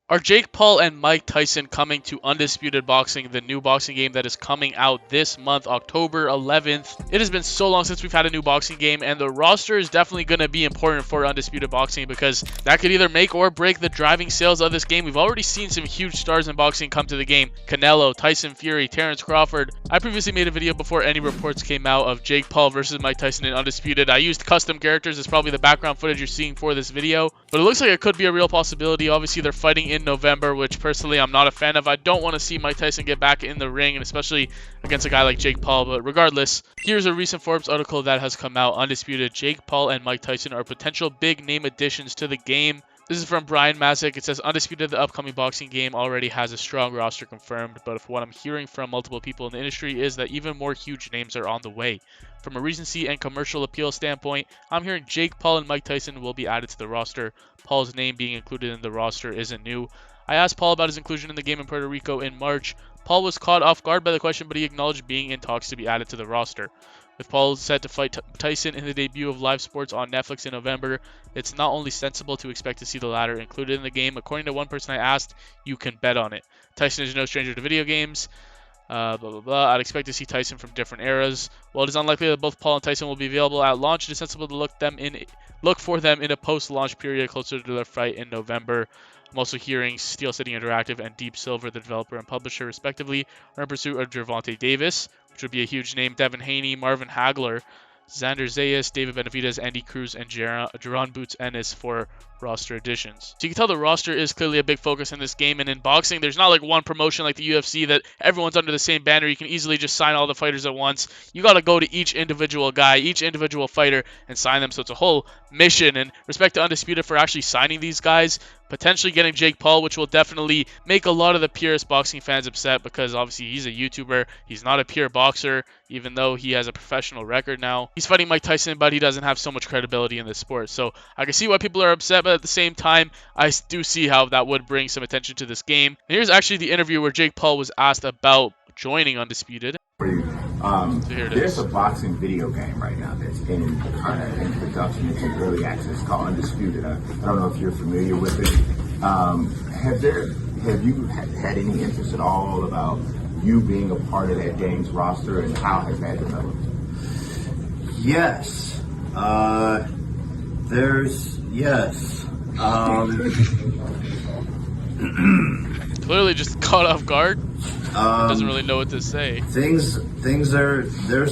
Are Jake Paul and Mike Tyson coming to Undisputed Boxing, the new boxing game that is coming out this month, October 11th? It has been so long since we've had a new boxing game, and the roster is definitely going to be important for Undisputed Boxing because that could either make or break the driving sales of this game. We've already seen some huge stars in boxing come to the game. Canelo, Tyson Fury, Terrence Crawford. I previously made a video before any reports came out of Jake Paul versus Mike Tyson in Undisputed. I used custom characters as probably the background footage you're seeing for this video, but it looks like it could be a real possibility. Obviously, they're fighting in November, which personally I'm not a fan of. I don't want to see Mike Tyson get back in the ring, and especially against a guy like Jake Paul. But regardless, here's a recent Forbes article that has come out. Undisputed, Jake Paul and Mike Tyson are potential big name additions to the game. This is from Brian Masick. It says, Undisputed, the upcoming boxing game, already has a strong roster confirmed, but if what I'm hearing from multiple people in the industry is that even more huge names are on the way. From a recency and commercial appeal standpoint, I'm hearing Jake Paul and Mike Tyson will be added to the roster. Paul's name being included in the roster isn't new. I asked Paul about his inclusion in the game in Puerto Rico in March. Paul was caught off guard by the question, but he acknowledged being in talks to be added to the roster. With Paul set to fight Tyson in the debut of live sports on Netflix in November, it's not only sensible to expect to see the latter included in the game. According to one person I asked, you can bet on it. Tyson is no stranger to video games. Blah, blah, blah. I'd expect to see Tyson from different eras. While it is unlikely that both Paul and Tyson will be available at launch, it is sensible to look for them in a post-launch period closer to their fight in November. I'm also hearing Steel City Interactive and Deep Silver, the developer and publisher, respectively, are in pursuit of Gervonta Davis, which would be a huge name. Devin Haney, Marvin Hagler, Xander Zayas, David Benavidez, Andy Cruz, and Jaron Boots Ennis for roster additions. So you can tell the roster is clearly a big focus in this game, and in boxing, there's not like one promotion like the UFC that everyone's under the same banner. You can easily just sign all the fighters at once. You got to go to each individual guy, each individual fighter, and sign them. So it's a whole mission, and respect to Undisputed for actually signing these guys, potentially getting Jake Paul, which will definitely make a lot of the purest boxing fans upset because obviously he's a YouTuber. He's not a pure boxer, even though he has a professional record now. He's fighting Mike Tyson, but he doesn't have so much credibility in this sport. So I can see why people are upset, but at the same time, I do see how that would bring some attention to this game. And here's actually the interview where Jake Paul was asked about joining Undisputed. So there's a boxing video game right now that's in production. It's in early access called Undisputed. I don't know if you're familiar with it. Have you had any interest at all about you being a part of that game's roster, and how has that developed? Yes. Yes. Clearly just caught off guard. Doesn't really know what to say. There's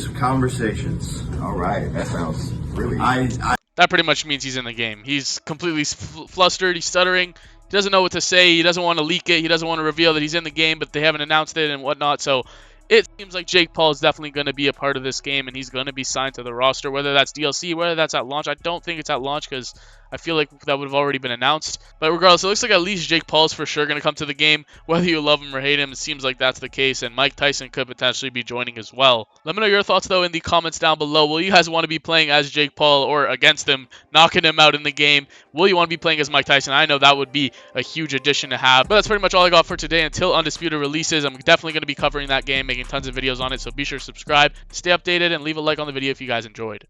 conversations. All right, that sounds really. That pretty much means he's in the game. He's completely flustered. He's stuttering. He doesn't know what to say. He doesn't want to leak it. He doesn't want to reveal that he's in the game, but they haven't announced it and whatnot. So it seems like Jake Paul is definitely going to be a part of this game, and he's going to be signed to the roster, whether that's DLC, whether that's at launch. I don't think it's at launch because I feel like that would have already been announced. But regardless, it looks like at least Jake Paul is for sure going to come to the game. Whether you love him or hate him, it seems like that's the case, and Mike Tyson could potentially be joining as well. Let me know your thoughts, though, in the comments down below. Will you guys want to be playing as Jake Paul or against him, knocking him out in the game? Will you want to be playing as Mike Tyson? I know that would be a huge addition to have. But that's pretty much all I got for today. Until Undisputed releases, I'm definitely going to be covering that game, making tons of videos on it, so be sure to subscribe, stay updated, and leave a like on the video if you guys enjoyed.